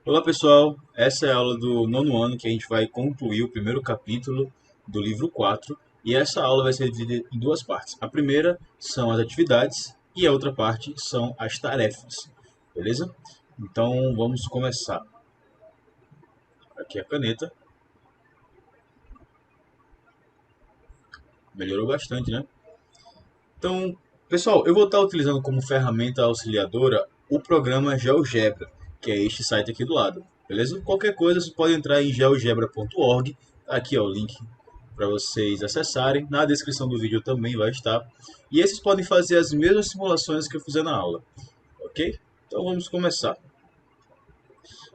Olá pessoal, essa é a aula do nono ano que a gente vai concluir o primeiro capítulo do livro 4 e essa aula vai ser dividida em duas partes. A primeira são as atividades e a outra parte são as tarefas, beleza? Então vamos começar. Aqui a caneta, melhorou bastante, né? Então, pessoal, eu vou estar utilizando como ferramenta auxiliadora o programa GeoGebra, que é este site aqui do lado, beleza? Qualquer coisa, você pode entrar em geogebra.org, aqui ó, o link para vocês acessarem, na descrição do vídeo também vai estar. E esses podem fazer as mesmas simulações que eu fiz na aula, ok? Então vamos começar.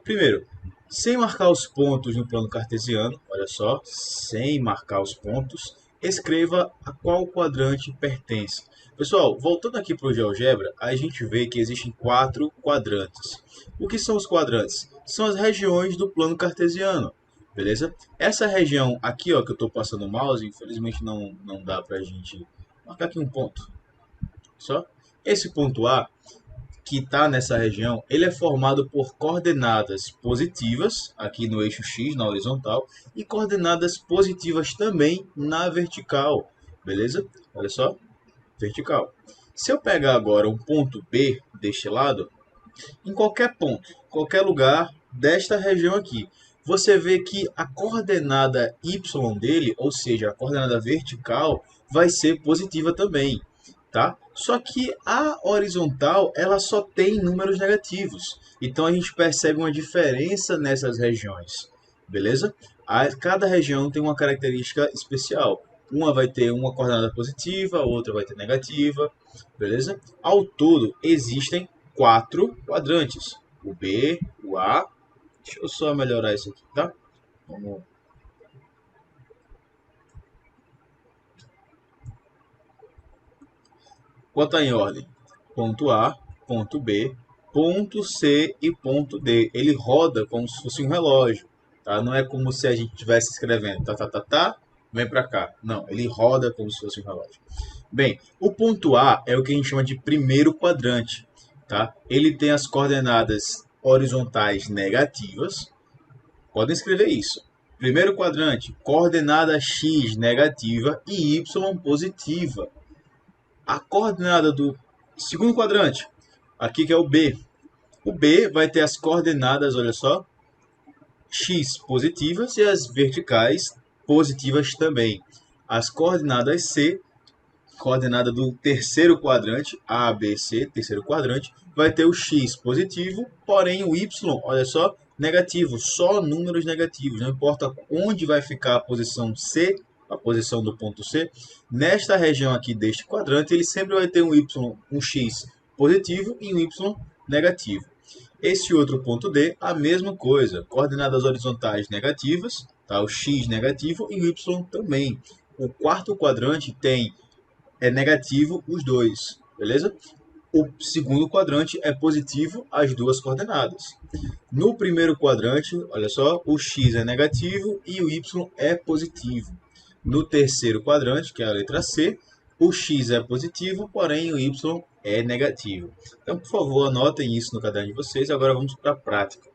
Primeiro, sem marcar os pontos no plano cartesiano, olha só, sem marcar os pontos, escreva a qual quadrante pertence. Pessoal, voltando aqui para o GeoGebra, a gente vê que existem 4 quadrantes. O que são os quadrantes? São as regiões do plano cartesiano, beleza? Essa região aqui, ó, que eu estou passando o mouse, infelizmente não dá para a gente marcar aqui um ponto. Só esse ponto A que está nessa região, ele é formado por coordenadas positivas, aqui no eixo X, na horizontal, e coordenadas positivas também na vertical, beleza? Olha só, vertical. Se eu pegar agora um ponto B deste lado, em qualquer ponto, qualquer lugar desta região aqui, você vê que a coordenada y dele, ou seja, a coordenada vertical, vai ser positiva também, tá? Só que a horizontal, ela só tem números negativos. Então a gente percebe uma diferença nessas regiões, beleza? Cada região tem uma característica especial. Uma vai ter uma coordenada positiva, outra vai ter negativa, beleza? Ao todo, existem 4 quadrantes. O B, o A. Deixa eu só melhorar isso aqui, tá? Vamos botar em ordem. Ponto A, ponto B, ponto C e ponto D. Ele roda como se fosse um relógio, tá? Não é como se a gente estivesse escrevendo tá, vem para cá. Não, ele roda como se fosse um relógio. Bem, o ponto A é o que a gente chama de primeiro quadrante, tá? Ele tem as coordenadas horizontais negativas. Podem escrever isso. Primeiro quadrante, coordenada x negativa e y positiva. A coordenada do segundo quadrante, aqui que é o B. O B vai ter as coordenadas, olha só, x positivas e as verticais positivas também. As coordenadas C, coordenada do terceiro quadrante, A, B, C, terceiro quadrante, vai ter o x positivo, porém o y, olha só, negativo, só números negativos. Não importa onde vai ficar a posição C, a posição do ponto C, nesta região aqui deste quadrante, ele sempre vai ter um y, um x positivo e um y negativo. Esse outro ponto D, a mesma coisa, coordenadas horizontais negativas, tá? O x negativo e o y também. O quarto quadrante tem negativo os dois, beleza? O segundo quadrante é positivo as duas coordenadas. No primeiro quadrante, olha só, o x é negativo e o y é positivo. No terceiro quadrante, que é a letra C, o x é positivo, porém o y é negativo. Então, por favor, anotem isso no caderno de vocês. Agora vamos para a prática.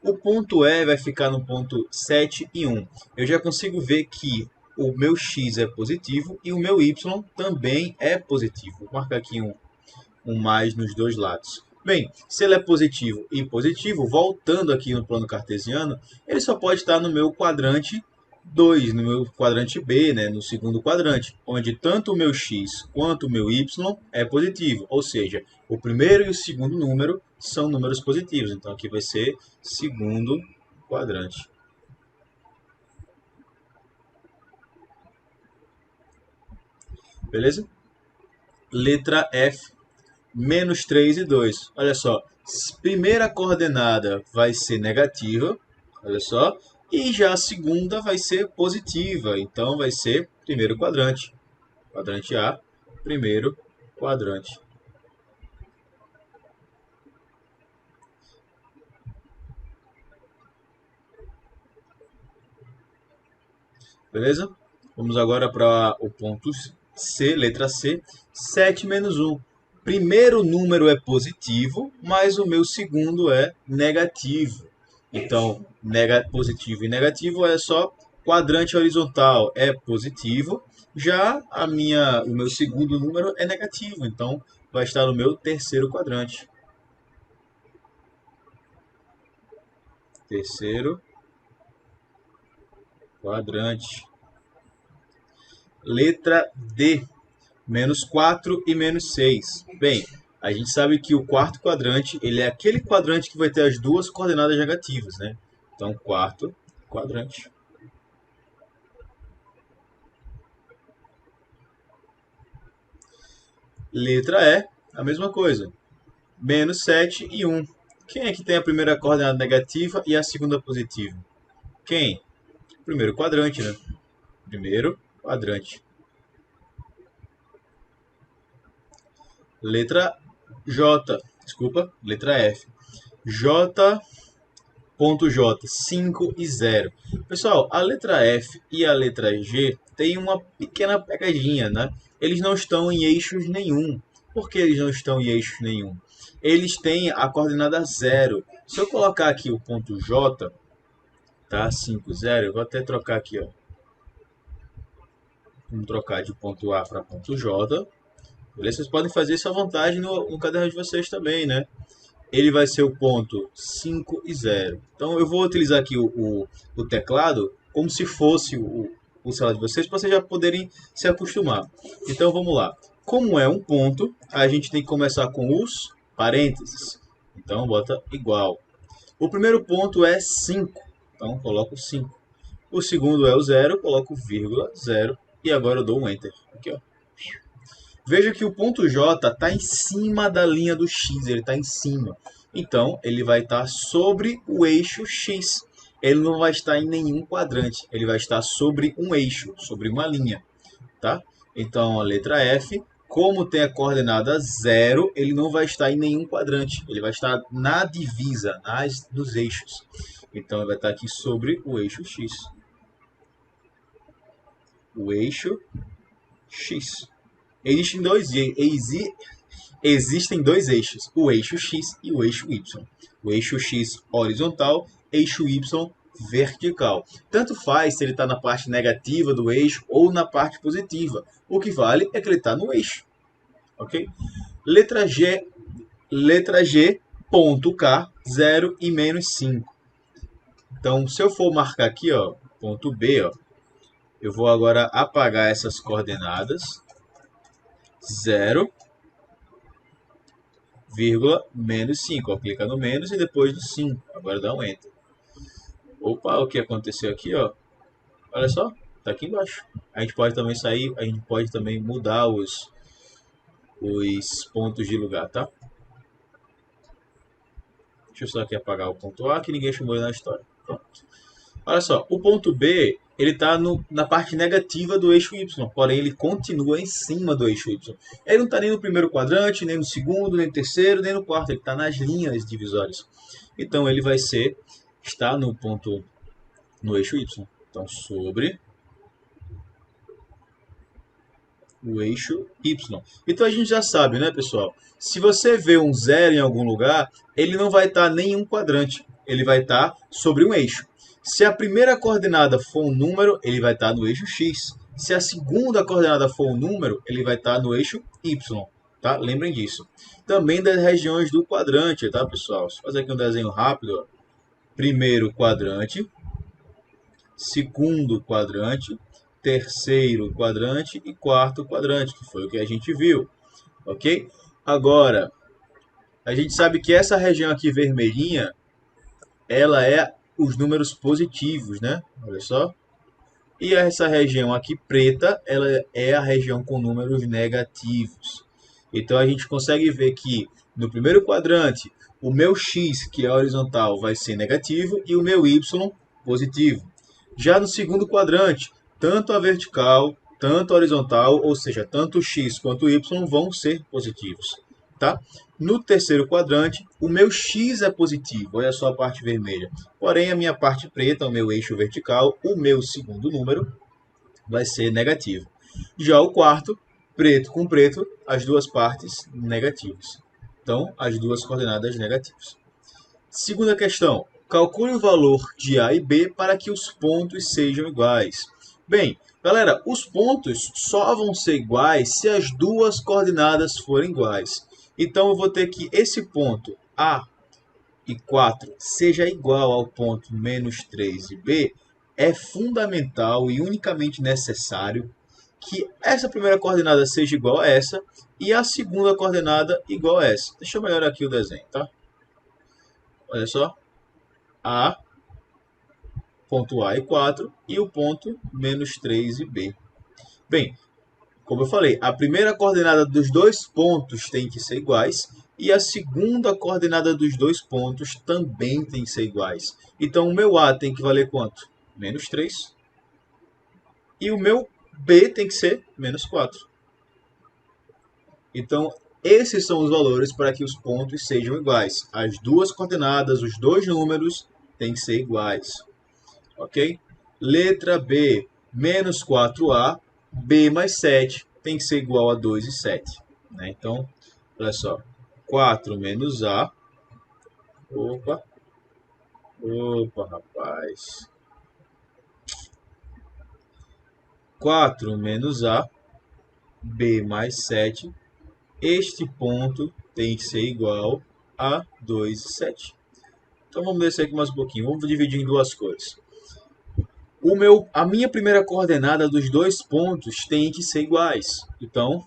O ponto E vai ficar no ponto 7 e 1. Eu já consigo ver que o meu x é positivo e o meu y também é positivo. Vou marcar aqui um mais nos dois lados. Bem, se ele é positivo e positivo, voltando aqui no plano cartesiano, ele só pode estar no meu quadrante 2, no meu quadrante B, né, no segundo quadrante, onde tanto o meu x quanto o meu y é positivo, ou seja, o primeiro e o segundo número são números positivos, então aqui vai ser segundo quadrante. Beleza? Letra F, menos 3 e 2. Olha só, primeira coordenada vai ser negativa, olha só, e já a segunda vai ser positiva, então vai ser primeiro quadrante. Quadrante A, primeiro quadrante. Beleza? Vamos agora para o ponto C, letra C, 7 menos 1. Primeiro número é positivo, mas o meu segundo é negativo. Então, positivo e negativo é só quadrante horizontal é positivo, já o meu segundo número é negativo, então vai estar no meu terceiro quadrante. Terceiro quadrante. Letra D, menos 4 e menos 6. Bem, a gente sabe que o quarto quadrante, ele é aquele quadrante que vai ter as duas coordenadas negativas, né? Então, quarto quadrante. Letra E, a mesma coisa. Menos 7 e 1. Quem é que tem a primeira coordenada negativa e a segunda positiva? Quem? Primeiro quadrante, né? Primeiro quadrante. Letra J. Desculpa, letra F. J. Ponto J, 5 e 0. Pessoal, a letra F e a letra G tem uma pequena pegadinha, né? Eles não estão em eixos nenhum. Por que eles não estão em eixos nenhum? Eles têm a coordenada 0. Se eu colocar aqui o ponto J, tá? 5, 0, eu vou até trocar aqui, ó. Vamos trocar de ponto A para ponto J. Beleza? Vocês podem fazer isso à vontade no caderno de vocês também, né? Ele vai ser o ponto 5 e 0. Então eu vou utilizar aqui o teclado como se fosse o celular de vocês, para vocês já poderem se acostumar. Então vamos lá. Como é um ponto, a gente tem que começar com os parênteses. Então bota igual. O primeiro ponto é 5. Então coloco 5. O segundo é o 0, coloco vírgula 0. E agora eu dou um Enter. Aqui, ó. Veja que o ponto J está em cima da linha do X, ele está em cima. Então, ele vai estar sobre o eixo X. Ele não vai estar em nenhum quadrante, ele vai estar sobre um eixo, sobre uma linha. Tá? Então, a letra F, como tem a coordenada 0, ele não vai estar em nenhum quadrante. Ele vai estar na divisa, dos eixos. Então, ele vai estar aqui sobre o eixo X. O eixo X. Existem dois eixos, o eixo X e o eixo Y. O eixo X horizontal, eixo Y vertical. Tanto faz se ele está na parte negativa do eixo ou na parte positiva. O que vale é que ele está no eixo. Ok? Letra G, ponto K, 0 e menos 5. Então, se eu for marcar aqui, ó, ponto B, ó, eu vou agora apagar essas coordenadas. 0, vírgula, menos 5. Ó, clica no menos e depois do 5. Agora dá um Enter. Opa, o que aconteceu aqui, ó? Olha só, tá aqui embaixo. A gente pode também sair, a gente pode também mudar os pontos de lugar, tá? Deixa eu só aqui apagar o ponto A, que ninguém chamou ele na história. Pronto. Olha só, o ponto B, ele está na parte negativa do eixo Y, porém ele continua em cima do eixo Y. Ele não está nem no primeiro quadrante, nem no segundo, nem no terceiro, nem no quarto, ele está nas linhas divisórias. Então ele vai estar no eixo Y. Então, sobre o eixo Y. Então a gente já sabe, né, pessoal? Se você vê um zero em algum lugar, ele não vai estar nem em um quadrante, ele vai estar sobre um eixo. Se a primeira coordenada for um número, ele vai estar no eixo X. Se a segunda coordenada for um número, ele vai estar no eixo Y. Tá? Lembrem disso. Também das regiões do quadrante, tá, pessoal? Vou fazer aqui um desenho rápido. Ó. Primeiro quadrante, segundo quadrante, terceiro quadrante e quarto quadrante, que foi o que a gente viu. Ok? Agora, a gente sabe que essa região aqui vermelhinha, ela é os números positivos, né? Olha só. E essa região aqui preta, ela é a região com números negativos. Então a gente consegue ver que no primeiro quadrante, o meu x, que é horizontal, vai ser negativo e o meu y positivo. Já no segundo quadrante, tanto a vertical, tanto a horizontal, ou seja, tanto o x quanto o y vão ser positivos. Tá? No terceiro quadrante, o meu x é positivo, olha só a parte vermelha. Porém, a minha parte preta, o meu eixo vertical, o meu segundo número, vai ser negativo. Já o quarto, preto com preto, as duas partes negativas. Então, as duas coordenadas negativas. Segunda questão. Calcule o valor de A e B para que os pontos sejam iguais. Bem, galera, os pontos só vão ser iguais se as duas coordenadas forem iguais. Então, eu vou ter que esse ponto A e 4 seja igual ao ponto menos 3 e B. É fundamental e unicamente necessário que essa primeira coordenada seja igual a essa e a segunda coordenada igual a essa. Deixa eu melhorar aqui o desenho, tá? Olha só. A, ponto A e 4 e o ponto menos 3 e B. Bem, como eu falei, a primeira coordenada dos dois pontos tem que ser iguais e a segunda coordenada dos dois pontos também tem que ser iguais. Então, o meu A tem que valer quanto? Menos 3. E o meu B tem que ser menos 4. Então, esses são os valores para que os pontos sejam iguais. As duas coordenadas, os dois números, têm que ser iguais. Ok? Letra B, menos 4A, B mais 7 tem que ser igual a 2 e 7. Né? Então, olha só. 4 menos A. Opa, rapaz. 4 menos A, B mais 7. Este ponto tem que ser igual a 2 e 7. Então, vamos descer aqui mais um pouquinho. Vamos dividir em duas cores. A minha primeira coordenada dos dois pontos tem que ser iguais. Então,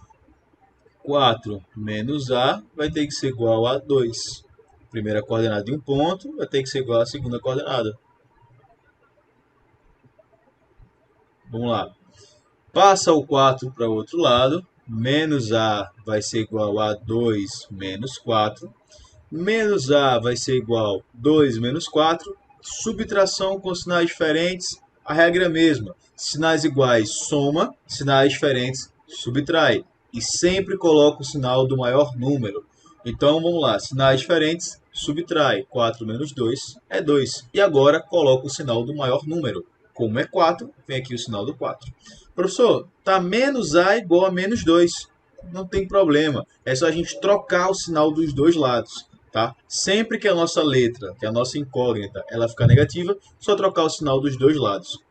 4 menos A vai ter que ser igual a 2. Primeira coordenada de um ponto vai ter que ser igual à segunda coordenada. Vamos lá. Passa o 4 para o outro lado. Menos A vai ser igual a 2 menos 4. Menos A vai ser igual a 2 menos 4. Subtração com sinais diferentes. A regra é a mesma. Sinais iguais soma, sinais diferentes subtrai. E sempre coloca o sinal do maior número. Então, vamos lá. Sinais diferentes, subtrai. 4 menos 2 é 2. E agora coloca o sinal do maior número. Como é 4, vem aqui o sinal do 4. Professor, tá menos A igual a menos 2. Não tem problema. É só a gente trocar o sinal dos dois lados. Tá? Sempre que a nossa letra, que é a nossa incógnita, ela ficar negativa, só trocar o sinal dos dois lados.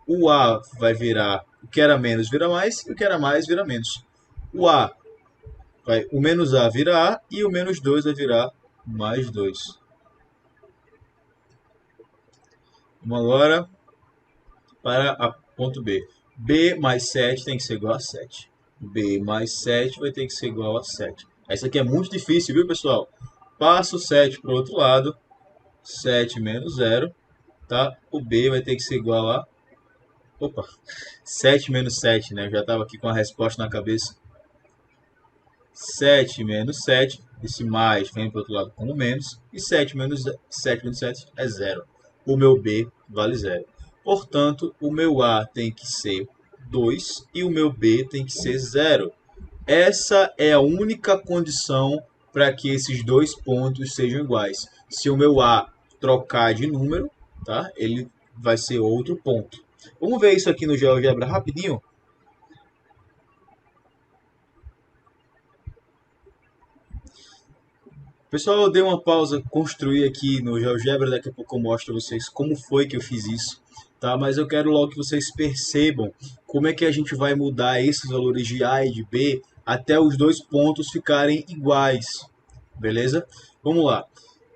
O A vai virar, o que era menos vira mais, e o que era mais vira menos. O menos A vira A, e o menos 2 vai virar mais 2. Vamos agora para a ponto B. B mais 7 tem que ser igual a 7. B mais 7 vai ter que ser igual a 7. Essa aqui é muito difícil, viu, pessoal? Passa o 7 para o outro lado. 7 menos 0. Tá? O B vai ter que ser igual a... 7 menos 7, né? Eu já estava aqui com a resposta na cabeça. 7 menos 7. Esse mais vem para o outro lado como menos. E 7 menos 7 é 0. O meu B vale 0. Portanto, o meu A tem que ser 2 e o meu B tem que ser 0. Essa é a única condição para que esses dois pontos sejam iguais. Se o meu A trocar de número, tá? Ele vai ser outro ponto. Vamos ver isso aqui no GeoGebra rapidinho? Pessoal, eu dei uma pausa, construir aqui no GeoGebra, daqui a pouco eu mostro a vocês como foi que eu fiz isso. Tá? Mas eu quero logo que vocês percebam como é que a gente vai mudar esses valores de A e de B até os dois pontos ficarem iguais. Beleza? Vamos lá.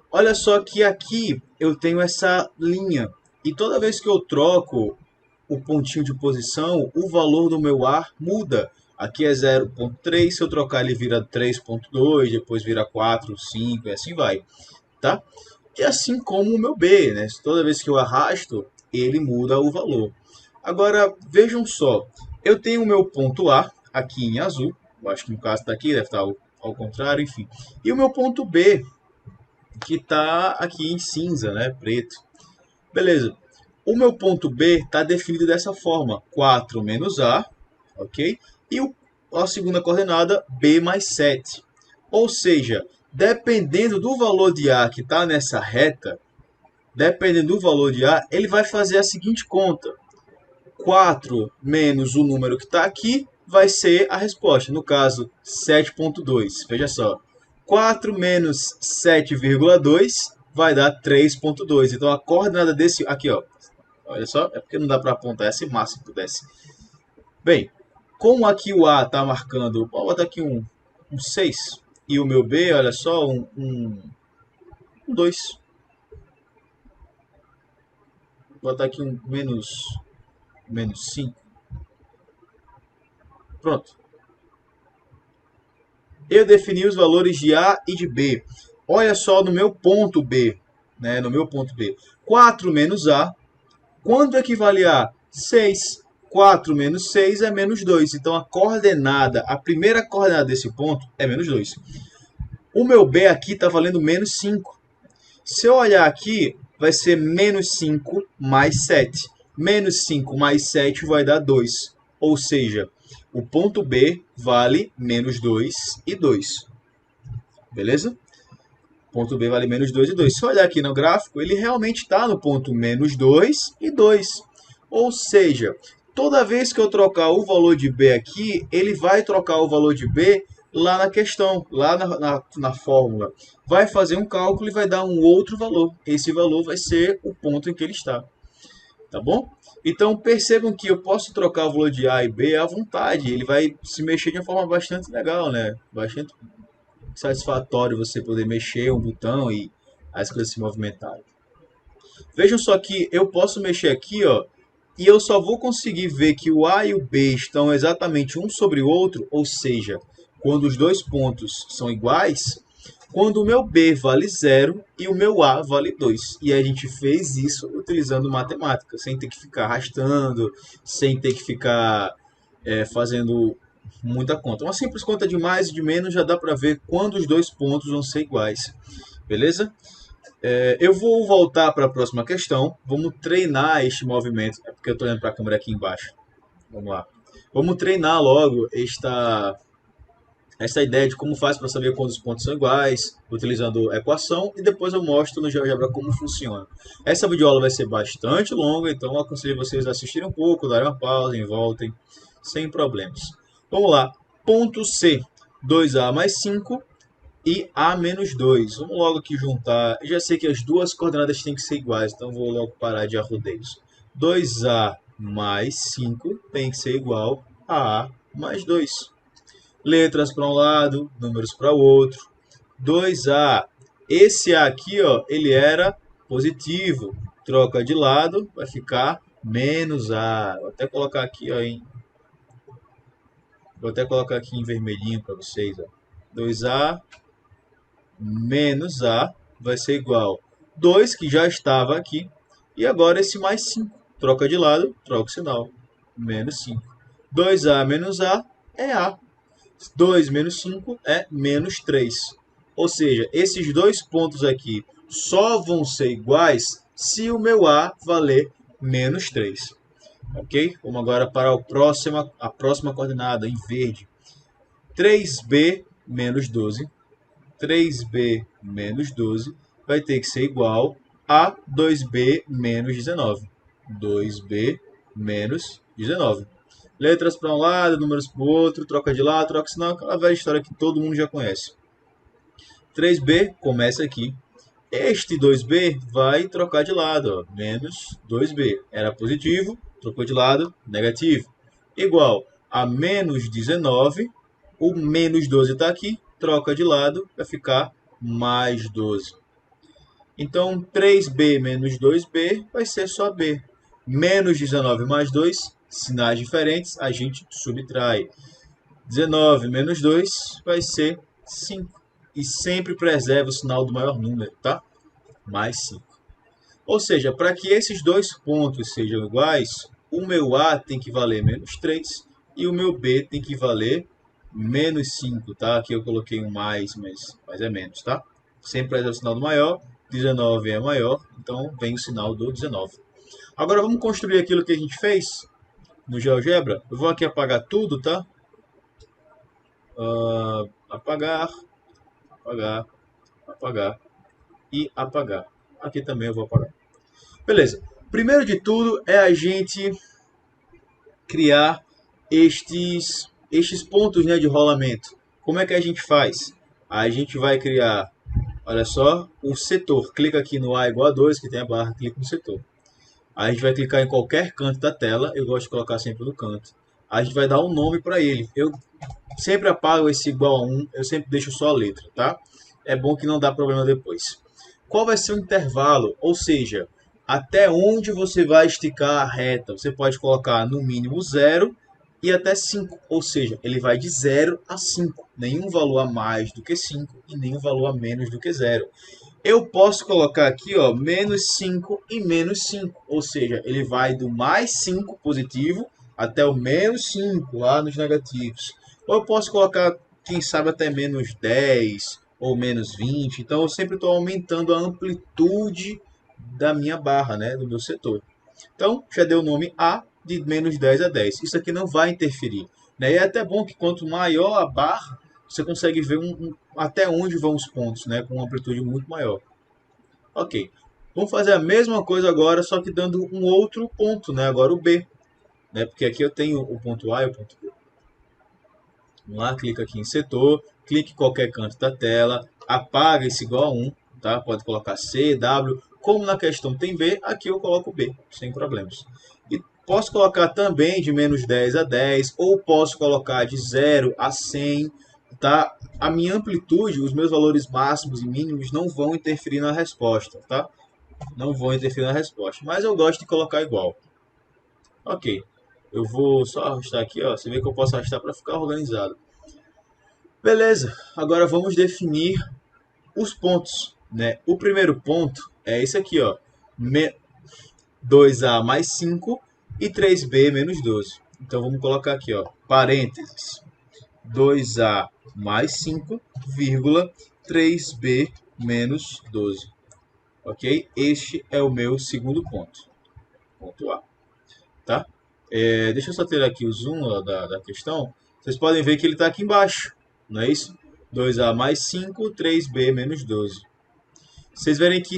Olha só que aqui eu tenho essa linha. E toda vez que eu troco o pontinho de posição, o valor do meu A muda. Aqui é 0.3, se eu trocar ele vira 3.2, depois vira 4, 5 e assim vai. Tá? E assim como o meu B, né? Toda vez que eu arrasto, ele muda o valor. Agora, vejam só. Eu tenho o meu ponto A aqui em azul. Eu acho que no caso daqui deve estar ao contrário, enfim. E o meu ponto B, que está aqui em cinza, né? Preto. Beleza. O meu ponto B está definido dessa forma. 4 menos A, ok? E a segunda coordenada, B mais 7. Ou seja, dependendo do valor de A que está nessa reta, dependendo do valor de A, ele vai fazer a seguinte conta. 4 menos o número que está aqui vai ser a resposta. No caso, 7.2. Veja só. 4 menos 7,2 vai dar 3,2. Então a coordenada desse... Aqui, ó. Olha só, é porque não dá para apontar essa massa se pudesse. Bem, como aqui o A está marcando... Vou botar aqui um 6. E o meu B, olha só, um 2. Vou botar aqui um menos 5. Pronto. Eu defini os valores de A e de B. Olha só no meu ponto B. Né? No meu ponto B. 4 menos A. Quanto equivale a 6? 4 menos 6 é menos 2. Então a coordenada, a primeira coordenada desse ponto é menos 2. O meu B aqui está valendo menos 5. Se eu olhar aqui, vai ser menos 5 mais 7. Menos 5 mais 7 vai dar 2. Ou seja, o ponto B vale menos 2 e 2. Beleza? Ponto B vale menos 2 e 2. Se eu olhar aqui no gráfico, ele realmente está no ponto menos 2 e 2. Ou seja, toda vez que eu trocar o valor de B aqui, ele vai trocar o valor de B lá na questão, lá na fórmula. Vai fazer um cálculo e vai dar um outro valor. Esse valor vai ser o ponto em que ele está. Tá bom? Então percebam que eu posso trocar o valor de A e B à vontade. Ele vai se mexer de uma forma bastante legal, né? Bastante satisfatório você poder mexer um botão e as coisas se movimentarem. Vejam só que eu posso mexer aqui, ó, e eu só vou conseguir ver que o A e o B estão exatamente um sobre o outro, ou seja, quando os dois pontos são iguais, quando o meu B vale 0 e o meu A vale 2. E a gente fez isso utilizando matemática, sem ter que ficar arrastando, sem ter que ficar fazendo muita conta. Uma simples conta de mais e de menos já dá para ver quando os dois pontos vão ser iguais. Beleza? Eu vou voltar para a próxima questão. Vamos treinar este movimento. É porque eu estou olhando para a câmera aqui embaixo. Vamos lá. Vamos treinar logo essa ideia de como faz para saber quando os pontos são iguais, utilizando a equação, e depois eu mostro no GeoGebra como funciona. Essa videoaula vai ser bastante longa, então eu aconselho vocês a assistirem um pouco, darem uma pausa e voltem, sem problemas. Vamos lá. Ponto C. 2A mais 5 e A menos 2. Vamos logo aqui juntar. Eu já sei que as duas coordenadas têm que ser iguais, então vou logo parar de arrodeios. 2A mais 5 tem que ser igual a A mais 2. Letras para um lado, números para o outro. 2A. Esse A aqui, ó, ele era positivo. Troca de lado, vai ficar menos A. Vou até colocar aqui, ó, Vou até colocar aqui em vermelhinho para vocês, ó. 2A menos A vai ser igual 2, que já estava aqui. E agora esse mais 5. Troca de lado, troca o sinal. Menos 5. 2A menos A é A. 2 menos 5 é menos 3. Ou seja, esses dois pontos aqui só vão ser iguais se o meu A valer menos 3. Ok? Vamos agora para a próxima coordenada em verde. 3B menos 12. 3B menos 12 vai ter que ser igual a 2B menos 19. 2B menos 19. Letras para um lado, números para o outro, troca de lado, troca sinal, aquela velha história que todo mundo já conhece. 3B começa aqui. Este 2B vai trocar de lado, ó, menos 2B. Era positivo, trocou de lado, negativo. Igual a menos 19, o menos 12 está aqui, troca de lado, vai ficar mais 12. Então, 3B menos 2B vai ser só B. Menos 19 mais 2, sinais diferentes, a gente subtrai. 19 menos 2 vai ser 5. E sempre preserva o sinal do maior número, tá? Mais 5. Ou seja, para que esses dois pontos sejam iguais, o meu A tem que valer menos 3 e o meu B tem que valer menos 5, tá? Aqui eu coloquei um mais, mas é menos, tá? Sempre preserva o sinal do maior, 19 é maior, então vem o sinal do 19. Agora vamos construir aquilo que a gente fez no GeoGebra. Eu vou aqui apagar tudo, tá? Apagar, apagar, apagar e apagar. Aqui também eu vou apagar. Beleza. Primeiro de tudo é a gente criar estes pontos, né, de rolamento. Como é que a gente faz? A gente vai criar Olha só, o setor. Clica aqui no A igual a 2, que tem a barra, clica no setor. Aí a gente vai clicar em qualquer canto da tela, eu gosto de colocar sempre no canto. Aí a gente vai dar um nome para ele. Eu sempre apago esse igual a 1, eu sempre deixo só a letra, tá? É bom que não dá problema depois. Qual vai ser o intervalo? Ou seja, até onde você vai esticar a reta? Você pode colocar no mínimo 0 e até 5. Ou seja, ele vai de 0 a 5. Nenhum valor a mais do que 5 e nenhum valor a menos do que 0. Eu posso colocar aqui, ó, menos 5 e menos 5. Ou seja, ele vai do mais 5 positivo até o menos 5 lá nos negativos. Ou eu posso colocar, quem sabe, até menos 10 ou menos 20. Então, eu sempre estou aumentando a amplitude da minha barra, né, do meu setor. Então, já deu o nome A de menos 10 a 10. Isso aqui não vai interferir, né? E é até bom que quanto maior a barra, você consegue ver até onde vão os pontos, né, com uma amplitude muito maior. Ok. Vamos fazer a mesma coisa agora, só que dando um outro ponto, né? Agora o B, né? Porque aqui eu tenho o ponto A e o ponto B. Vamos lá, clica aqui em setor, clique em qualquer canto da tela, apaga esse igual a 1, tá? Pode colocar C, W. Como na questão tem B, aqui eu coloco B, sem problemas. E posso colocar também de menos 10 a 10, ou posso colocar de 0 a 100, tá? A minha amplitude, os meus valores máximos e mínimos não vão interferir na resposta, tá? Não vão interferir na resposta, mas eu gosto de colocar igual. Ok, eu vou só arrastar aqui, ó. Você vê que eu posso arrastar para ficar organizado. Beleza, agora vamos definir os pontos, né? O primeiro ponto é esse aqui, ó. 2A mais 5 e 3B menos 12. Então vamos colocar aqui, ó, parênteses. 2A mais 5, vírgula, 3B menos 12. Ok? Este é o meu segundo ponto. Ponto A. Tá? Deixa eu só ter aqui o zoom ó, da questão. Vocês podem ver que ele está aqui embaixo. Não é isso? 2A mais 5, 3B menos 12. Vocês verem que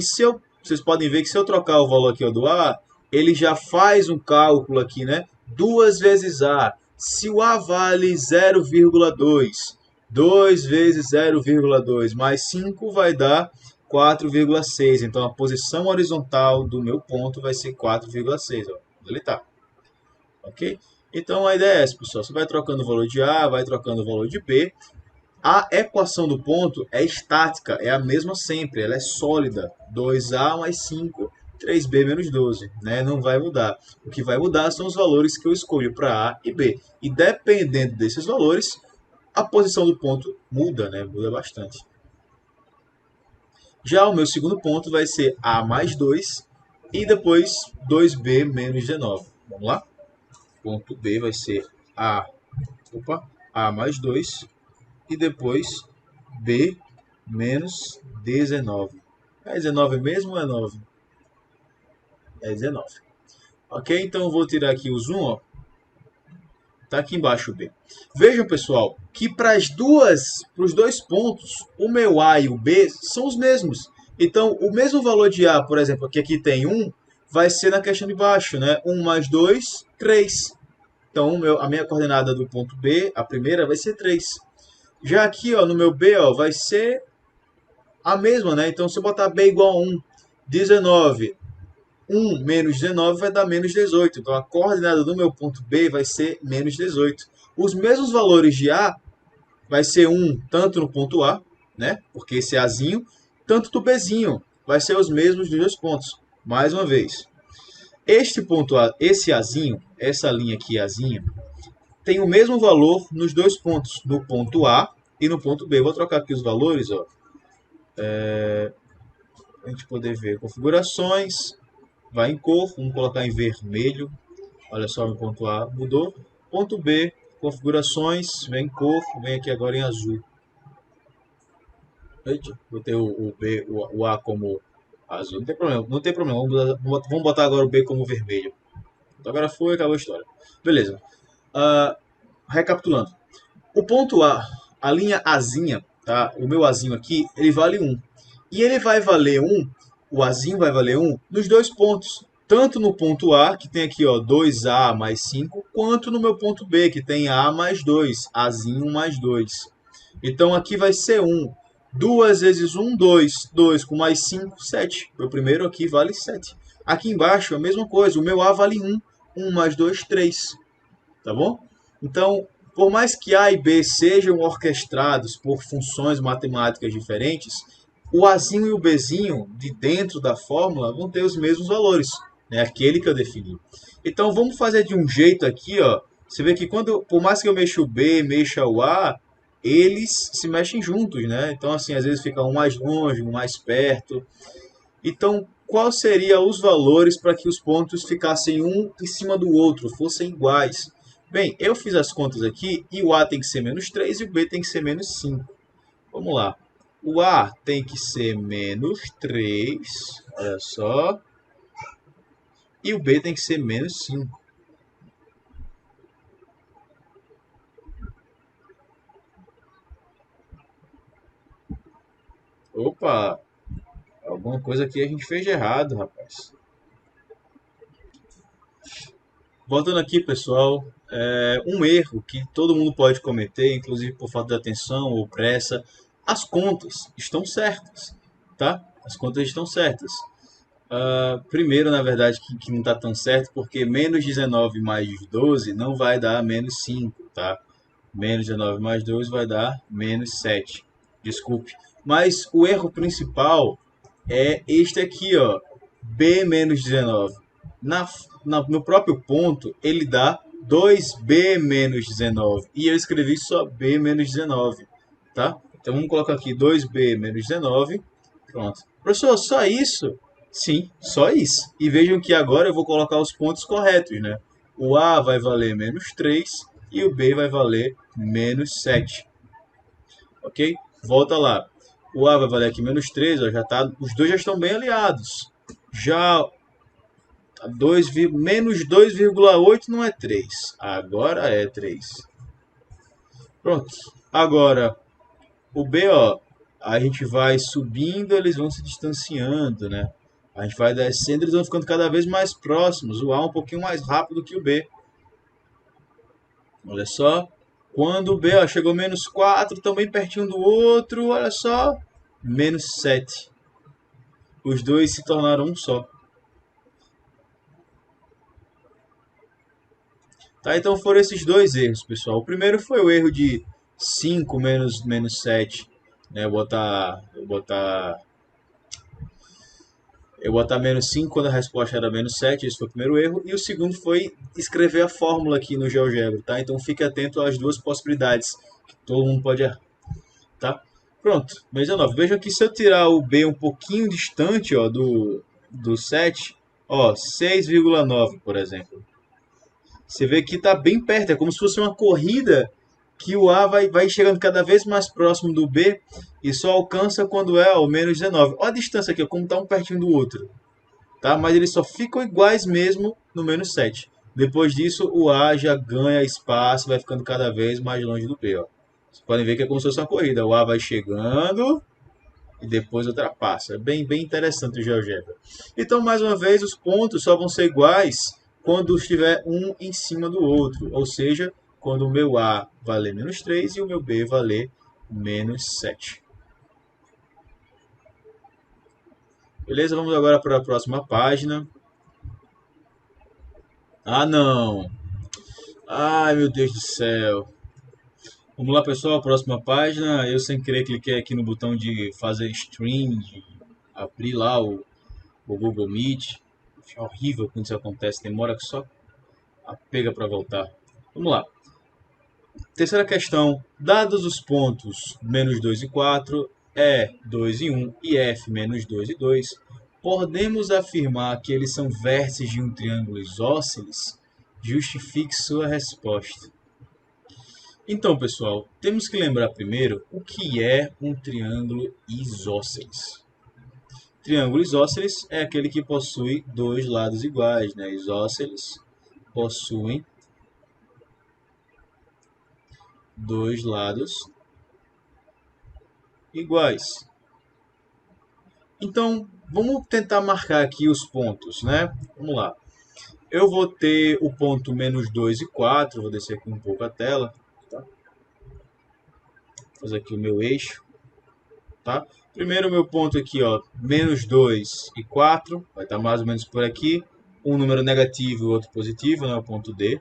vocês podem ver que se eu trocar o valor aqui ó, do A, ele já faz um cálculo aqui, né? 2 vezes A. Se o A vale 0,2, 2 vezes 0,2 mais 5 vai dar 4,6. Então a posição horizontal do meu ponto vai ser 4,6. Onde ele está. Ok? Então a ideia é essa, pessoal. Você vai trocando o valor de A, vai trocando o valor de B. A equação do ponto é estática, é a mesma sempre, ela é sólida. 2A mais 5, 3B menos 12, né? Não vai mudar. O que vai mudar são os valores que eu escolho para A e B. E dependendo desses valores, a posição do ponto muda, né? Muda bastante. Já o meu segundo ponto vai ser A mais 2 e depois 2B menos 19. Vamos lá? Ponto B vai ser A mais 2 e depois B menos 19. É 19 mesmo ou é 9? É 19. Ok? Então eu vou tirar aqui o zoom, ó. Tá aqui embaixo o B. Vejam, pessoal, que para os dois pontos, o meu A e o B são os mesmos. Então, o mesmo valor de A, por exemplo, que aqui tem 1, vai ser na questão de baixo, né? 1 mais 2, 3. Então, a minha coordenada do ponto B, a primeira, vai ser 3. Já aqui, ó, no meu B, ó, vai ser a mesma, né? Então, se eu botar B igual a 1, 19, 1 menos 19 vai dar menos 18. Então, a coordenada do meu ponto B vai ser menos 18. Os mesmos valores de A vai ser 1 tanto no ponto A, né? Porque esse Azinho, tanto do Bzinho. Vai ser os mesmos dos dois pontos. Mais uma vez. Este ponto A, esse Azinho, essa linha aqui, Azinho, tem o mesmo valor nos dois pontos, no ponto A e no ponto B. Vou trocar aqui os valores, ó. Para a gente poder ver configurações, vai em cor, vamos colocar em vermelho. Olha só, meu ponto A mudou. Ponto B, configurações, vem em cor, vem aqui agora em azul. Eita, botei o B, o A como azul. Não tem problema, não tem problema. Vamos botar agora o B como vermelho. Então, agora foi, acabou a história. Beleza. Recapitulando. O ponto a linha Azinha, tá? O meu Azinho aqui, ele vale 1. E ele vai valer 1, o Azinho vai valer 1 nos dois pontos. Tanto no ponto A, que tem aqui ó, 2A mais 5, quanto no meu ponto B, que tem A mais 2, Azinho mais 2. Então aqui vai ser 1. 2 vezes 1, 2. 2 com mais 5, 7. Meu primeiro aqui vale 7. Aqui embaixo a mesma coisa. O meu A vale 1. 1 mais 2, 3. Tá bom? Então, por mais que A e B sejam orquestrados por funções matemáticas diferentes, o Azinho e o Bzinho de dentro da fórmula vão ter os mesmos valores, né? Aquele que eu defini. Então vamos fazer de um jeito aqui, ó. Você vê que quando, por mais que eu mexa o B, mexa o A, eles se mexem juntos, né? Então assim, às vezes fica um mais longe, um mais perto. Então, qual seria os valores para que os pontos ficassem um em cima do outro, fossem iguais? Bem, eu fiz as contas aqui e o A tem que ser menos 3 e o B tem que ser menos 5. Vamos lá. O A tem que ser menos 3, olha só. E o B tem que ser menos 5. Opa, alguma coisa aqui a gente fez de errado, rapaz. Voltando aqui, pessoal, um erro que todo mundo pode cometer, inclusive por falta de atenção ou pressa, as contas estão certas, tá? As contas estão certas. Primeiro, na verdade, que não está tão certo, porque menos 19 mais 12 não vai dar menos 5, tá? Menos 19 mais 12 vai dar menos 7. Desculpe. Mas o erro principal é este aqui, ó. B menos 19. No próprio ponto, ele dá 2B menos 19. E eu escrevi só B menos 19, tá? Então vamos colocar aqui 2B menos 19. Pronto. Professor, só isso? Sim, só isso. E vejam que agora eu vou colocar os pontos corretos, né? O A vai valer menos 3 e o B vai valer menos 7. Ok? Volta lá. O A vai valer aqui menos 3, ó, já tá, os dois já estão bem aliados. Já menos 2,8 não é 3. Agora é 3. Pronto. Agora, o B, ó, a gente vai subindo, eles vão se distanciando, né? A gente vai descendo, eles vão ficando cada vez mais próximos. O A um pouquinho mais rápido que o B. Olha só. Quando o B ó, chegou menos 4, também pertinho do outro, olha só. Menos 7. Os dois se tornaram um só. Tá, então foram esses dois erros, pessoal. O primeiro foi o erro de 5 menos 7. Né? Eu botar menos 5 quando a resposta era menos 7, esse foi o primeiro erro. E o segundo foi escrever a fórmula aqui no GeoGebra, tá? Então fique atento às duas possibilidades, que todo mundo pode errar, tá? Pronto, mês 19. Vejam que se eu tirar o B um pouquinho distante, ó, do 7, ó, 6,9, por exemplo. Você vê que está bem perto, é como se fosse uma corrida que o A vai chegando cada vez mais próximo do B e só alcança quando é o menos 19. Olha a distância aqui, como está um pertinho do outro. Tá? Mas eles só ficam iguais mesmo no menos 7. Depois disso, o A já ganha espaço, vai ficando cada vez mais longe do B. Ó. Vocês podem ver que é como se fosse uma corrida. O A vai chegando e depois ultrapassa. É bem interessante o GeoGebra. Então, mais uma vez, os pontos só vão ser iguais quando estiver um em cima do outro. Ou seja, quando o meu A valer menos 3 e o meu B valer menos 7. Beleza? Vamos agora para a próxima página. Ah, não! Ai, meu Deus do céu! Vamos lá, pessoal, próxima página. Eu, sem querer, cliquei aqui no botão de fazer stream, de abrir lá o Google Meet. É horrível quando isso acontece, demora só a pega para voltar. Vamos lá. Terceira questão. Dados os pontos menos 2 e 4, E 2 e 1 e F menos 2 e 2, podemos afirmar que eles são vértices de um triângulo isósceles? Justifique sua resposta. Então, pessoal, temos que lembrar primeiro o que é um triângulo isósceles. Triângulo isósceles é aquele que possui dois lados iguais, né? Isósceles possuem dois lados iguais. Então, vamos tentar marcar aqui os pontos, né? Vamos lá. Eu vou ter o ponto menos 2 e 4, vou descer aqui um pouco a tela, tá? Vou fazer aqui o meu eixo. tá? Primeiro, o meu ponto aqui, ó, menos 2 e 4, vai estar mais ou menos por aqui. Um número negativo e outro positivo, né, o ponto D.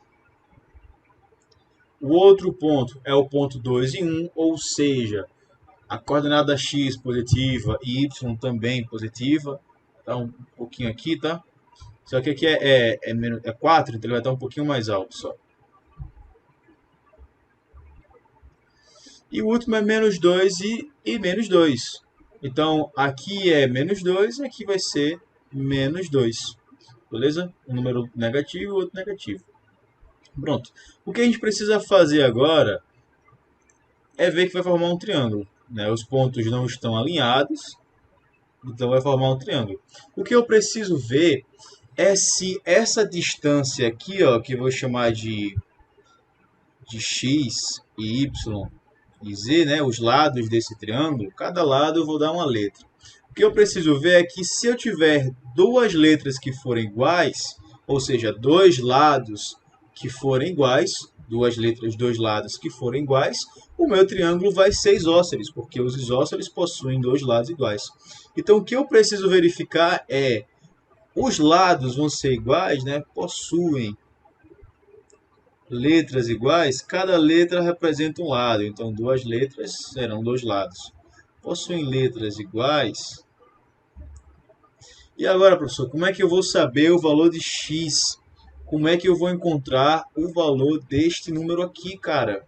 O outro ponto é o ponto 2 e 1, ou seja, a coordenada x positiva e y também positiva. Tá um pouquinho aqui, tá? Só que aqui é 4, então ele vai estar um pouquinho mais alto só. E o último é menos 2 e menos 2. Então, aqui é menos 2 e aqui vai ser menos 2. Beleza? Um número negativo e outro negativo. Pronto. O que a gente precisa fazer agora é ver que vai formar um triângulo, né? Os pontos não estão alinhados, então vai formar um triângulo. O que eu preciso ver é se essa distância aqui, ó, que eu vou chamar de x e y e z, né, os lados desse triângulo, cada lado eu vou dar uma letra. O que eu preciso ver é que se eu tiver duas letras que forem iguais, ou seja, dois lados que forem iguais, duas letras, dois lados que forem iguais, o meu triângulo vai ser isósceles, porque os isósceles possuem dois lados iguais. Então, o que eu preciso verificar é os lados vão ser iguais, né? Possuem letras iguais, cada letra representa um lado, então duas letras serão dois lados. Possuem letras iguais. E agora, professor, como é que eu vou saber o valor de x? Como é que eu vou encontrar o valor deste número aqui, cara?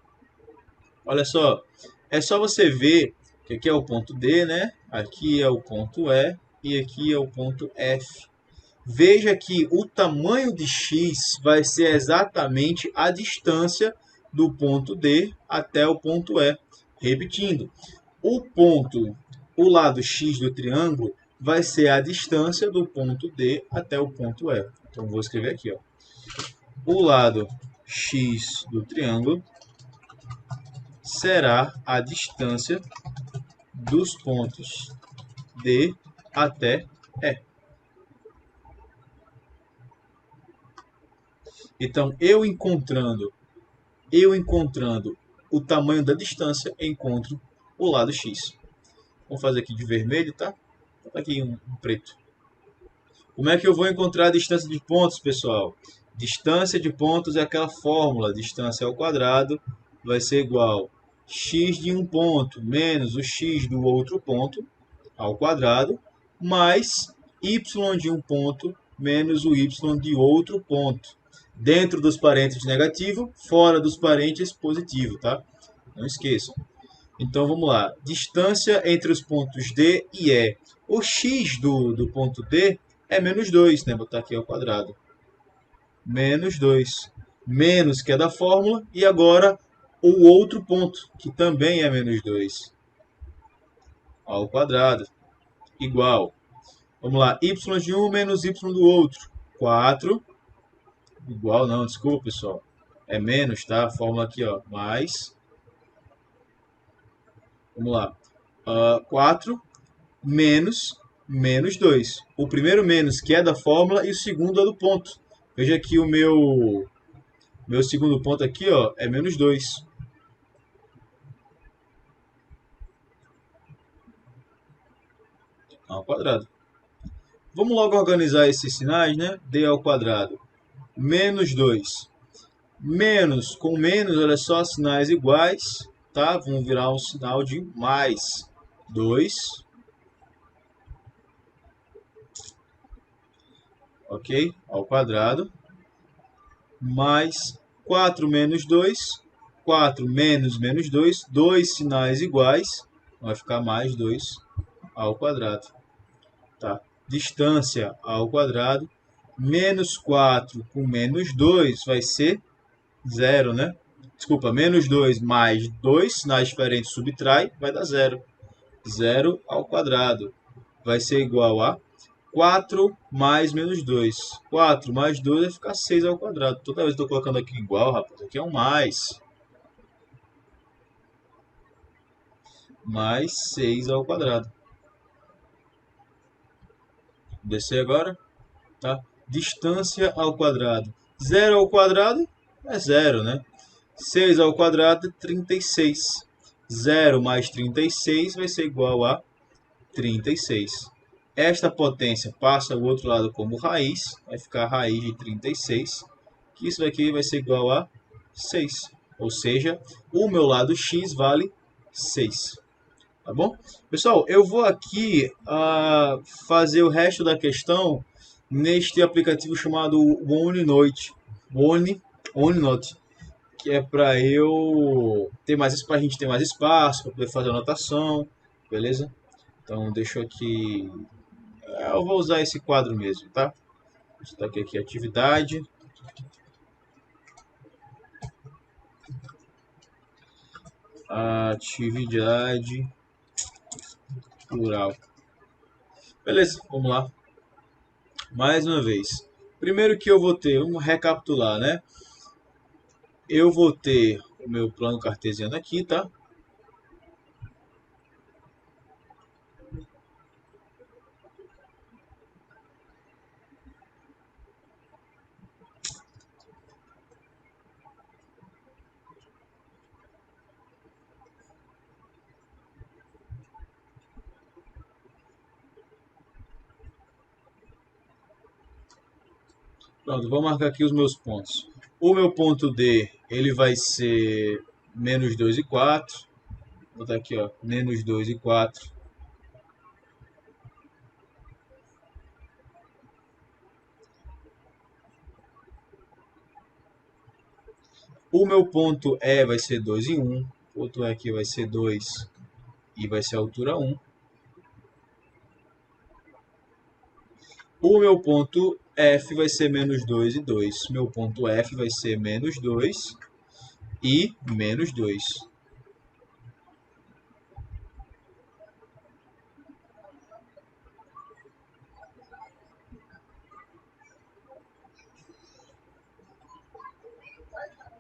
Olha só, é só você ver que aqui é o ponto D, né? Aqui é o ponto E aqui é o ponto F. Veja que o tamanho de x vai ser exatamente a distância do ponto D até o ponto E. Repetindo, o lado x do triângulo vai ser a distância do ponto D até o ponto E. Então, vou escrever aqui, ó. O lado x do triângulo será a distância dos pontos D até E. Então, eu encontrando o tamanho da distância, encontro o lado x. Vamos fazer aqui de vermelho, tá? Tá aqui um preto. Como é que eu vou encontrar a distância de pontos, pessoal? Distância de pontos é aquela fórmula. Distância ao quadrado vai ser igual x de um ponto menos o x do outro ponto ao quadrado, mais y de um ponto menos o y de outro ponto. Dentro dos parênteses negativo, fora dos parênteses positivo, tá? Não esqueçam. Então, vamos lá. Distância entre os pontos D e E. O x do ponto D é menos 2, né? Vou botar aqui ao quadrado. Menos 2. Menos, que é da fórmula. E agora, o outro ponto, que também é menos 2. Ao quadrado. Igual. Vamos lá. Y de um menos y do outro. 4. Igual não, desculpa, pessoal. É menos, tá? A fórmula aqui, ó. Mais. Vamos lá. 4 menos 2. O primeiro menos, que é da fórmula, e o segundo é do ponto. Veja que o meu segundo ponto aqui, ó, é menos 2. Ao quadrado. Vamos logo organizar esses sinais, né? D ao quadrado. Menos 2. Menos, com menos, olha só, sinais iguais, tá? Vão virar um sinal de mais 2. Ok? Ao quadrado. Mais 4 menos 2. 4 menos menos 2. Dois sinais iguais. Vai ficar mais 2 ao quadrado. Tá? Distância ao quadrado. Menos 4 com menos 2 vai ser 0, né? Desculpa, menos 2 mais 2, sinais diferentes subtrai, vai dar 0. 0 ao quadrado vai ser igual a 4 mais menos 2. 4 mais 2 vai ficar 6 ao quadrado. Toda vez que estou colocando aqui igual, rapaz, aqui é um mais. Mais 6 ao quadrado. Vou descer agora. Tá? Distância ao quadrado. 0 ao quadrado é 0, né? 6 ao quadrado é 36. 0 mais 36 vai ser igual a 36. Esta potência passa ao outro lado como raiz, vai ficar a raiz de 36, que isso daqui vai ser igual a 6. Ou seja, o meu lado x vale 6. Tá bom? Pessoal, eu vou aqui fazer o resto da questão neste aplicativo chamado OneNote, OneNote, que é para eu ter mais para a gente ter mais espaço para poder fazer anotação, beleza? Então deixa eu aqui, eu vou usar esse quadro mesmo, tá? Está aqui atividade. Atividade plural. Beleza, vamos lá. Mais uma vez. Primeiro que eu vou ter, vamos recapitular, né? Eu vou ter o meu plano cartesiano aqui, tá? Pronto, vou marcar aqui os meus pontos. O meu ponto D, ele vai ser menos 2 e 4. Vou botar aqui, ó, menos 2 e 4. O meu ponto E vai ser 2 e 1. O outro aqui vai ser 2 e vai ser a altura 1. O meu ponto F vai ser menos 2 e 2. Meu ponto F vai ser menos 2 e menos 2.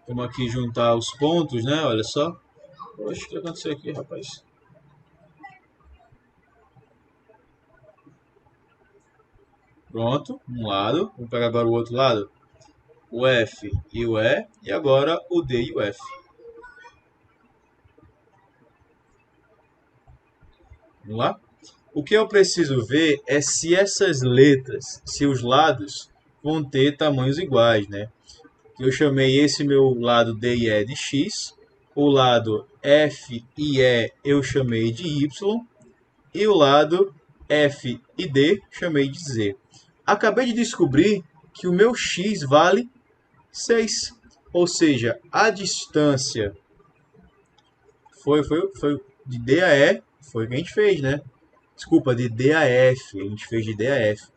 Vamos aqui juntar os pontos, né? Olha só. Poxa, o que aconteceu aqui, rapaz? Pronto, um lado. Vamos pegar agora o outro lado. O F e o E. E agora o D e o F. Vamos lá? O que eu preciso ver é se essas letras, se os lados vão ter tamanhos iguais, né? Eu chamei esse meu lado D e E de X. O lado F e E eu chamei de Y. E o lado F e D chamei de Z. Acabei de descobrir que o meu X vale 6. Ou seja, a distância foi de D a E, foi o que a gente fez, né? Desculpa, de D a F, a gente fez de D a F.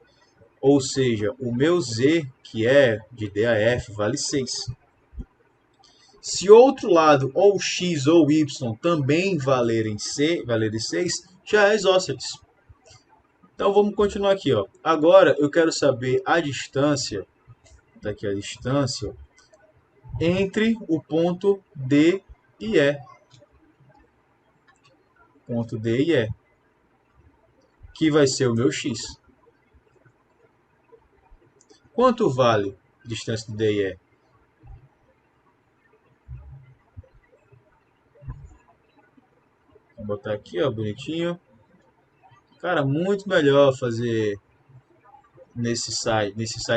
Ou seja, o meu Z, que é de D a F, vale 6. Se outro lado, ou X ou Y, também valerem 6, já é isósceles. Então vamos continuar aqui, ó. Agora eu quero saber a distância, daqui a distância, entre o ponto D e E. Ponto D e E. Que vai ser o meu X. Quanto vale a distância de D e E? Vou botar aqui, ó, bonitinho. Cara, muito melhor fazer nesse site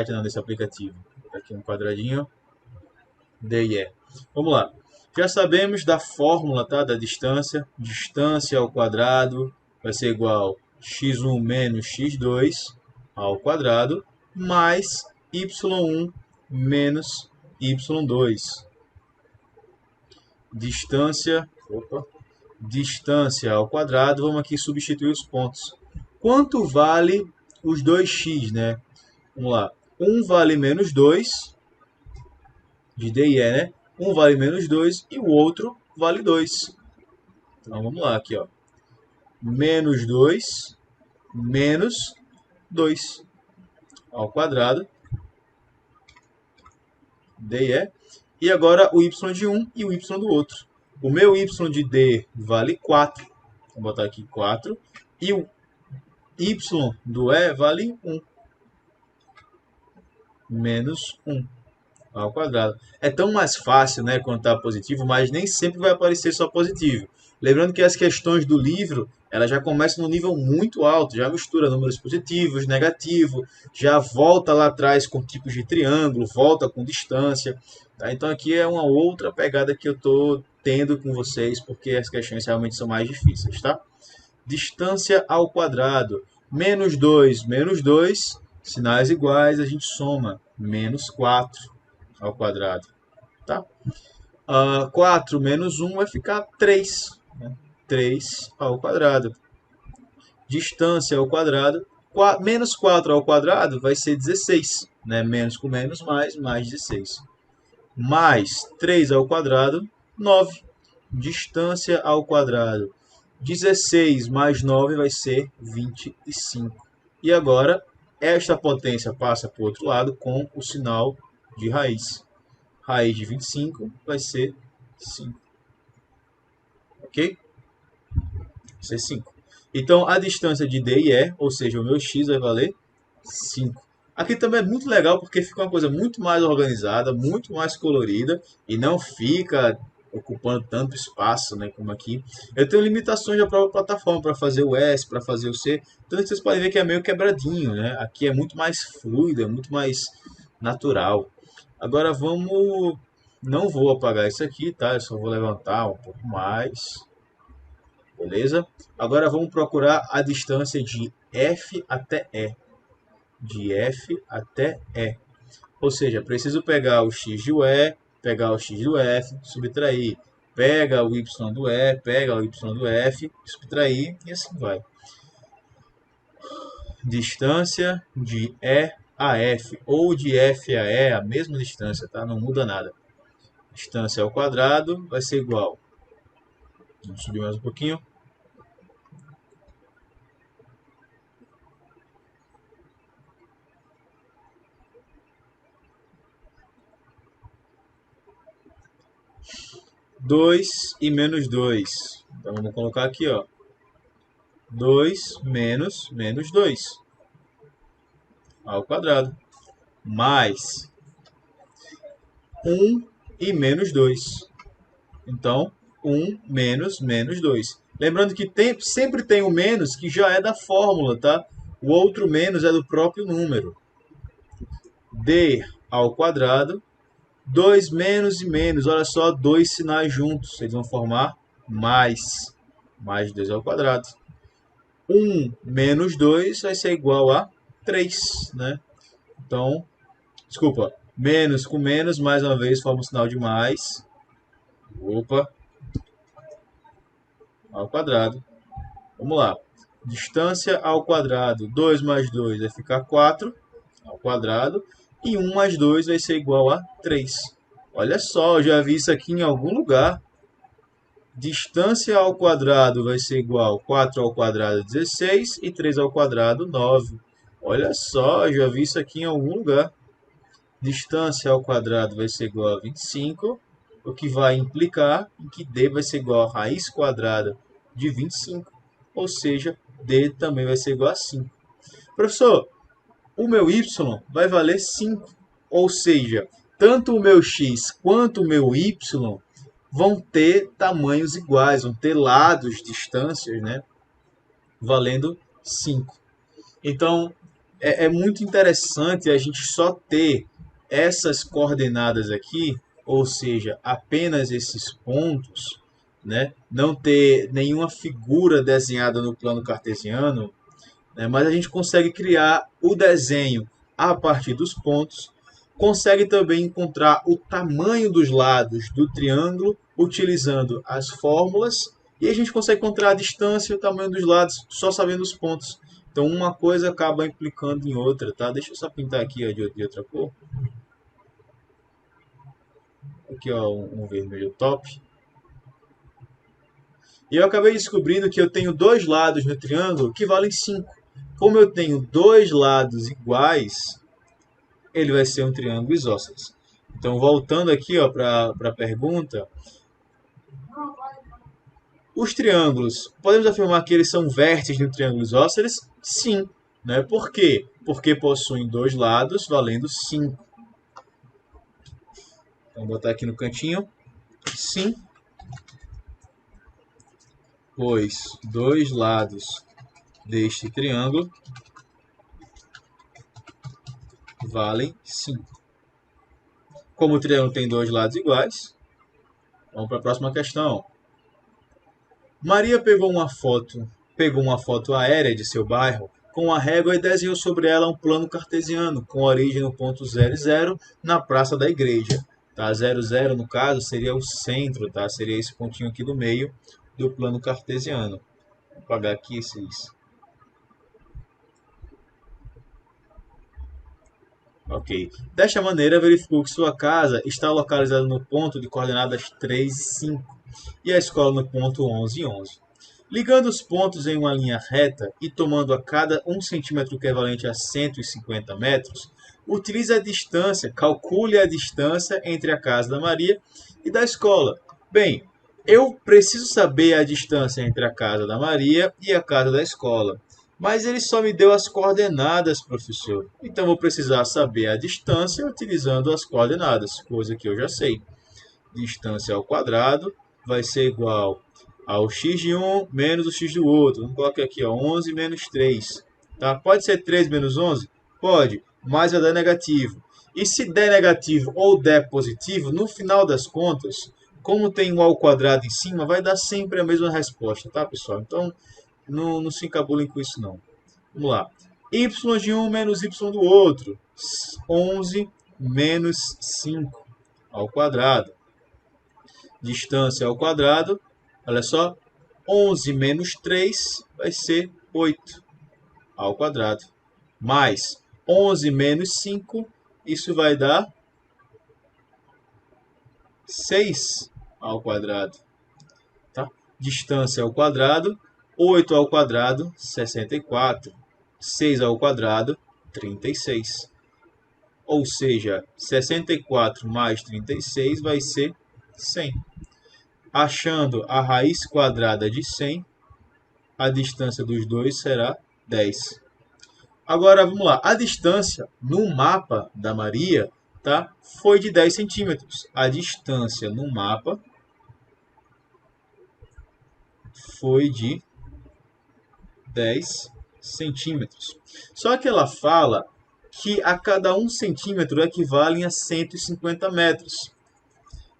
não, nesse aplicativo. Aqui um quadradinho, D e E. Vamos lá. Já sabemos da fórmula, tá? Da distância. Distância ao quadrado vai ser igual a x1 menos x2 ao quadrado mais y1 menos y2. Distância ao quadrado, vamos aqui substituir os pontos. Quanto vale os 2x, né? Vamos lá. Um vale menos 2, de D e E, né? Um vale menos 2 e o outro vale 2. Então vamos lá, aqui, ó. Menos 2 menos 2 ao quadrado, D e E. E agora o y de um e o y do outro. O meu y de D vale 4. Vou botar aqui 4. E o y do E vale 1. Menos 1 ao quadrado. É tão mais fácil, né, quando está positivo, mas nem sempre vai aparecer só positivo. Lembrando que as questões do livro, ela já começa no nível muito alto, já mistura números positivos, negativos, já volta lá atrás com tipos de triângulo, volta com distância. Tá? Então aqui é uma outra pegada que eu estou tendo com vocês, porque as questões realmente são mais difíceis. Tá? Distância ao quadrado. Menos 2, sinais iguais, a gente soma. Menos 4 ao quadrado. Tá? 4 menos 1 vai ficar 3. Né? 3 ao quadrado. Distância ao quadrado. Menos 4 ao quadrado vai ser 16. Né? Menos com menos, mais 16. Mais 3 ao quadrado, 9. Distância ao quadrado. 16 mais 9 vai ser 25. E agora, esta potência passa para o outro lado com o sinal de raiz. Raiz de 25 vai ser 5. Ok? Vai ser 5. Então, a distância de D e E, ou seja, o meu x vai valer 5. Aqui também é muito legal porque fica uma coisa muito mais organizada, muito mais colorida e não fica ocupando tanto espaço, né, como aqui. Eu tenho limitações da própria plataforma para fazer o S, para fazer o C, então vocês podem ver que é meio quebradinho, né? Aqui é muito mais fluido, é muito mais natural. Agora vamos... Não vou apagar isso aqui, tá? Eu só vou levantar um pouco mais. Beleza? Agora vamos procurar a distância de F até E. De F até E. Ou seja, preciso pegar o x do E, pegar o x do F, subtrair. Pega o y do E, pega o y do F, subtrair e assim vai. Distância de E a F ou de F a E, a mesma distância, tá? Não muda nada. Distância ao quadrado vai ser igual. Vamos subir mais um pouquinho. Dois e menos 2. Então vamos colocar aqui, ó. 2 menos 2 ao quadrado. Mais 1 e menos 2. Então, 1 menos 2. Lembrando que sempre tem o menos que já é da fórmula, tá? O outro menos é do próprio número. D ao quadrado. 2 menos e menos. Olha só, dois sinais juntos. Eles vão formar mais. Mais 2 ao quadrado. 1 menos 2 vai ser igual a 3, né? Então, desculpa, menos com menos, mais uma vez, forma o sinal de mais. Opa. Ao quadrado. Vamos lá. Distância ao quadrado. 2 mais 2 vai ficar 4 ao quadrado. E 1 mais 2 vai ser igual a 3. Olha só, eu já vi isso aqui em algum lugar. Distância ao quadrado vai ser igual a 4 ao quadrado 16 e 3 ao quadrado 9. Olha só, eu já vi isso aqui em algum lugar. Distância ao quadrado vai ser igual a 25, o que vai implicar em que D vai ser igual a raiz quadrada de 25, ou seja, D também vai ser igual a 5. Professor, o meu Y vai valer 5, ou seja, tanto o meu X quanto o meu Y vão ter tamanhos iguais, vão ter lados, distâncias, né, valendo 5. Então, é muito interessante a gente só ter essas coordenadas aqui, ou seja, apenas esses pontos, né? Não ter nenhuma figura desenhada no plano cartesiano, né? Mas a gente consegue criar o desenho a partir dos pontos, consegue também encontrar o tamanho dos lados do triângulo utilizando as fórmulas e a gente consegue encontrar a distância e o tamanho dos lados só sabendo os pontos. Então uma coisa acaba implicando em outra, tá? Deixa eu só pintar aqui ó, de outra cor. Aqui ó, um vermelho top. E eu acabei descobrindo que eu tenho dois lados no triângulo que valem 5. Como eu tenho dois lados iguais, ele vai ser um triângulo isósceles. Então, voltando aqui para a pergunta, os triângulos, podemos afirmar que eles são vértices de um triângulo isósceles? Sim. Né? Por quê? Porque possuem dois lados valendo 5. Então, vou botar aqui no cantinho. Sim. pois dois lados deste triângulo valem 5. Como o triângulo tem dois lados iguais, vamos para a próxima questão. Maria pegou uma foto aérea de seu bairro com a régua e desenhou sobre ela um plano cartesiano com origem no ponto 00 na praça da igreja. Tá? 00 no caso seria o centro, tá? Seria esse pontinho aqui do meio do plano cartesiano. Vou apagar aqui esses. Ok. Desta maneira, verificou que sua casa está localizada no ponto de coordenadas 3 e 5 e a escola no ponto 11 e 11. Ligando os pontos em uma linha reta e tomando a cada 1 centímetro equivalente a 150 metros, utilize a distância, calcule a distância entre a casa da Maria e da escola. Bem, eu preciso saber a distância entre a casa da Maria e a casa da escola. Mas ele só me deu as coordenadas, professor. Então vou precisar saber a distância utilizando as coordenadas, coisa que eu já sei. Distância ao quadrado vai ser igual ao x de um menos o x do outro. Vamos colocar aqui, ó, 11 menos 3. Tá? Pode ser 3 menos 11? Pode, mas vai dar negativo. E se der negativo ou der positivo, no final das contas, como tem um ao quadrado em cima, vai dar sempre a mesma resposta, tá, pessoal? Então, não se encabulem com isso, não. Vamos lá. Y de um menos y do outro. 11 menos 5 ao quadrado. Distância ao quadrado. Olha só. 11 menos 3 vai ser 8 ao quadrado. Mais 11 menos 5, isso vai dar 6 ao quadrado. Tá? Distância ao quadrado. 8 ao quadrado, 64. 6 ao quadrado, 36. Ou seja, 64 mais 36 vai ser 100. Achando a raiz quadrada de 100, a distância dos dois será 10. Agora, vamos lá. A distância no mapa da Maria, tá, foi de 10 centímetros. A distância no mapa foi de 10 centímetros. Só que ela fala que a cada 1 centímetro equivalem a 150 metros.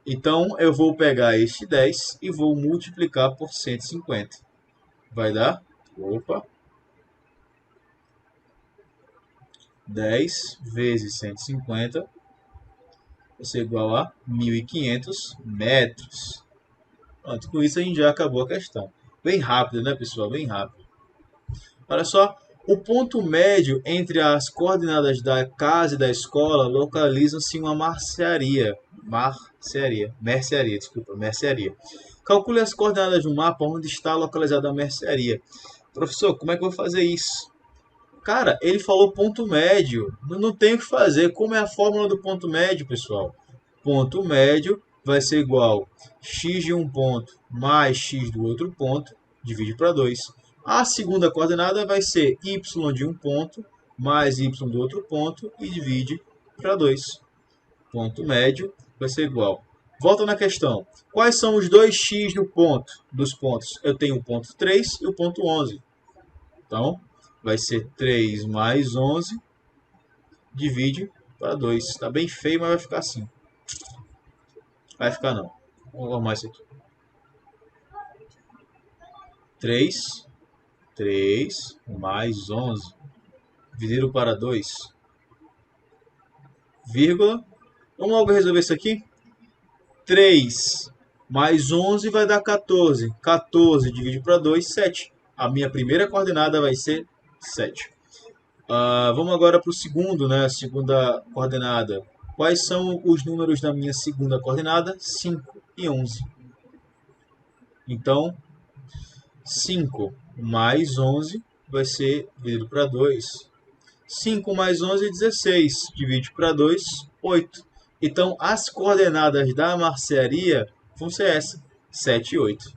Então, eu vou pegar este 10 e vou multiplicar por 150. Vai dar, 10 vezes 150 vai ser igual a 1.500 metros. Pronto, com isso a gente já acabou a questão. Bem rápido, né, pessoal? Bem rápido. Olha só, o ponto médio entre as coordenadas da casa e da escola localizam-se em uma mercearia. Calcule as coordenadas do mapa onde está localizada a mercearia. Professor, como é que eu vou fazer isso? Cara, ele falou ponto médio. Não tem o que fazer. Como é a fórmula do ponto médio, pessoal? Ponto médio vai ser igual a x de um ponto mais x do outro ponto, divide para 2. A segunda coordenada vai ser y de um ponto mais y do outro ponto e divide para 2. Ponto médio vai ser igual. Volta na questão. Quais são os dois x dos pontos? Eu tenho o ponto 3 e o ponto 11. Então, vai ser 3 mais 11, divide para 2. Está bem feio, mas vai ficar assim. Vai ficar não. Vamos arrumar isso aqui. 3 mais 11, dividido para 2, vírgula. Vamos logo resolver isso aqui. 3 mais 11 vai dar 14. 14 dividido para 2, 7. A minha primeira coordenada vai ser 7. Vamos agora para o segundo, né? A segunda coordenada. Quais são os números da minha segunda coordenada? 5 e 11. Então, 5 mais 11 vai ser dividido para 2. 5 mais 11 é 16. Divide para 2, 8. Então, as coordenadas da mercearia vão ser essas, 7 e 8.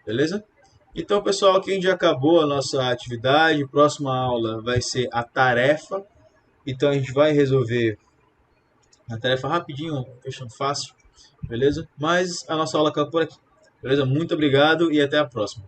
Beleza? Então, pessoal, aqui a gente já acabou a nossa atividade. Próxima aula vai ser a tarefa. Então, a gente vai resolver a tarefa rapidinho, questão fácil. Beleza? Mas a nossa aula acaba por aqui. Beleza? Muito obrigado e até a próxima.